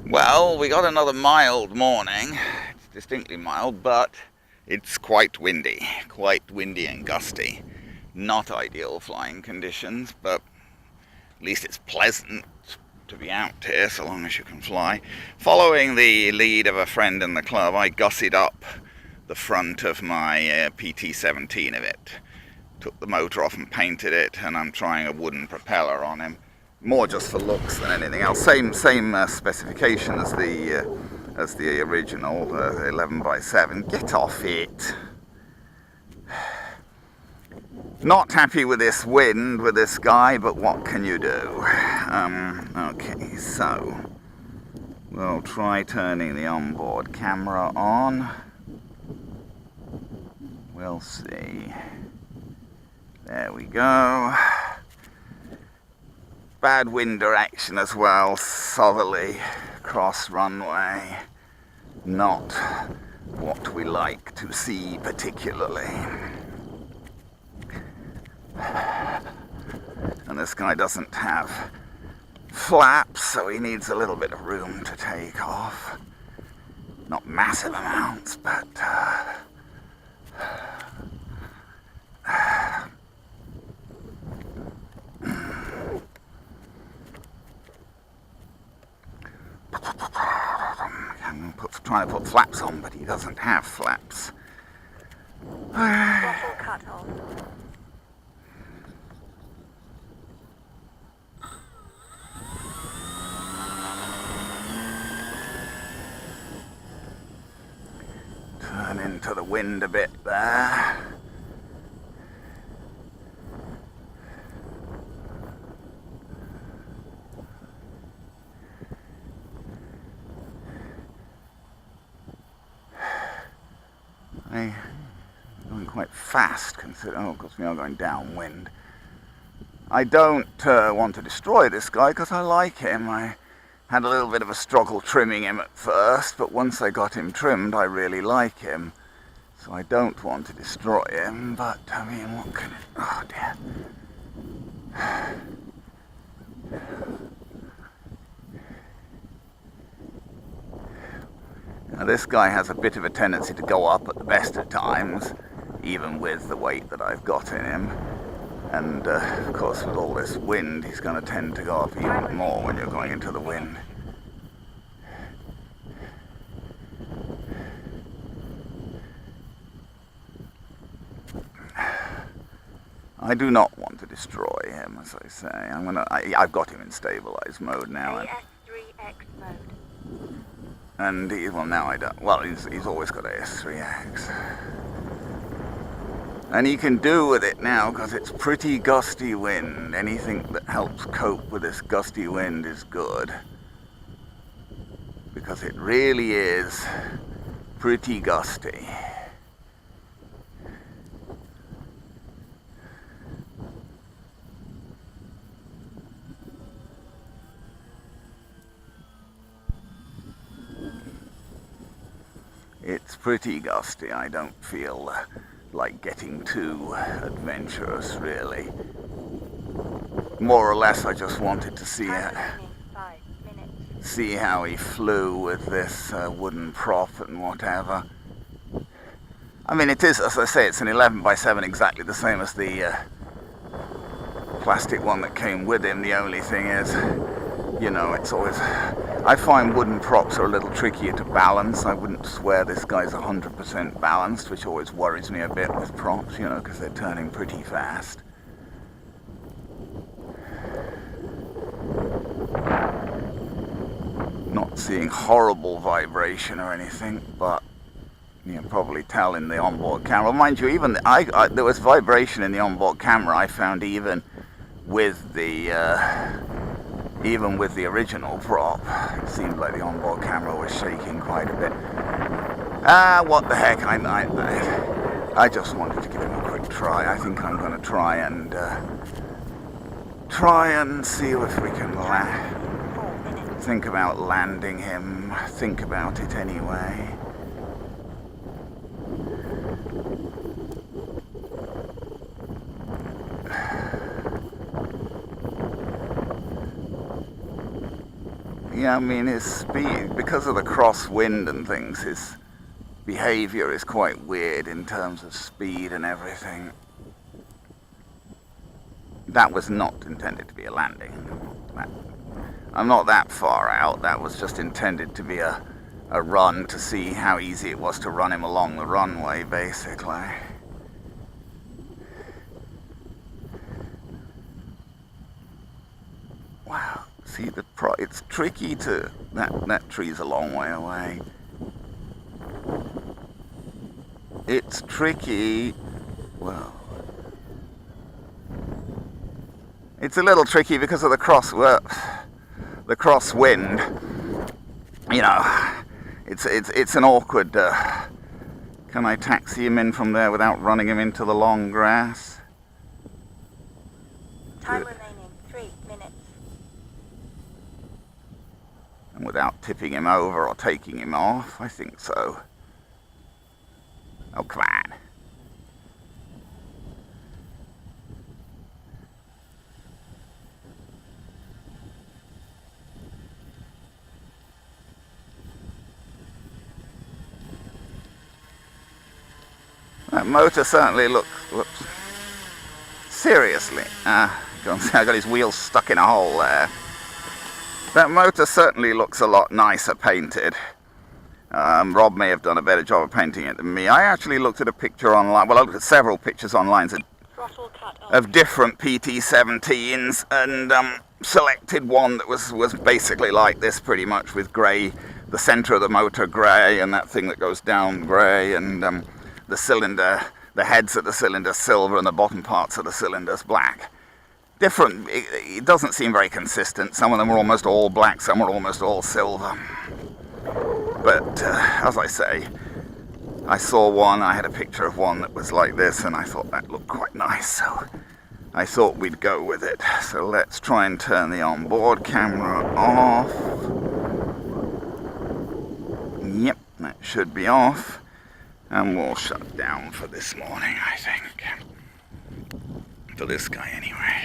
Well, we got another mild morning. It's distinctly mild, but it's quite windy and gusty. Not ideal flying conditions, but at least it's pleasant to be out here so long as you can fly. Following the lead of a friend in the club, I gussied up the front of my PT-17 of it. Took the motor off and painted it, and I'm trying a wooden propeller on him. More just for looks than anything else. Same specification as the original, 11x7. Get off it. Not happy with this wind, with this guy, but what can you do? Okay, so we'll try turning the onboard camera on. We'll see. There we go. Bad wind direction as well, southerly, cross runway. Not what we like to see particularly. And this guy doesn't have flaps, so he needs a little bit of room to take off. Not massive amounts, but trying to put flaps on, but he doesn't have flaps. Turn into the wind a bit there. Going quite fast, considering, of course we are going downwind. I don't want to destroy this guy because I like him. I had a little bit of a struggle trimming him at first, but once I got him trimmed, I really like him. So I don't want to destroy him, but I mean, what can it... Oh dear. Now this guy has a bit of a tendency to go up at the best of times, even with the weight that I've got in him. And of course with all this wind, he's going to tend to go up even more when you're going into the wind. I do not want to destroy him, as I say. I've got him in stabilized mode now. AS3X mode. And now I don't. Well, he's always got AS3X. And he can do with it now because it's pretty gusty wind. Anything that helps cope with this gusty wind is good. Because it really is pretty gusty. It's pretty gusty. I don't feel like getting too adventurous, really. More or less, I just wanted to see how he flew with this wooden prop and whatever. I mean, it is, as I say, it's an 11x7, exactly the same as the plastic one that came with him. The only thing is, you know, it's always... I find wooden props are a little trickier to balance. I wouldn't swear this guy's 100% balanced, which always worries me a bit with props, you know, because they're turning pretty fast. Not seeing horrible vibration or anything, but you can probably tell in the onboard camera. Mind you, even there was vibration in the onboard camera. I found even with the original prop, it seemed like the onboard camera was shaking quite a bit. What the heck, I just wanted to give him a quick try. I think I'm going to try and see if we can think about landing him, think about it anyway. Yeah, I mean, his speed, because of the crosswind and things, his behavior is quite weird in terms of speed and everything. That was not intended to be a landing. I'm not that far out. That was just intended to be a run to see how easy it was to run him along the runway, basically. Wow. See, it's tricky to... That tree's a long way away. It's tricky... Well... It's a little tricky because of the crosswind. You know, it's an awkward... can I taxi him in from there without running him into the long grass? Time remaining 3 minutes. And without tipping him over or taking him off? I think so. Oh, come on. That motor certainly looks... Whoops. Seriously. I got his wheels stuck in a hole there. That motor certainly looks a lot nicer painted. Rob may have done a better job of painting it than me. I actually looked at a picture online. Well, I looked at several pictures online of different PT-17s and selected one that was basically like this pretty much, with grey, the centre of the motor grey and that thing that goes down grey, and the cylinder, the heads of the cylinder silver and the bottom parts of the cylinders black. Different, it doesn't seem very consistent. Some of them were almost all black, some were almost all silver. But as I say, I saw one, I had a picture of one that was like this, and I thought that looked quite nice, so I thought we'd go with it. So let's try and turn the onboard camera off. Yep, that should be off. And we'll shut down for this morning, I think. For this guy, anyway.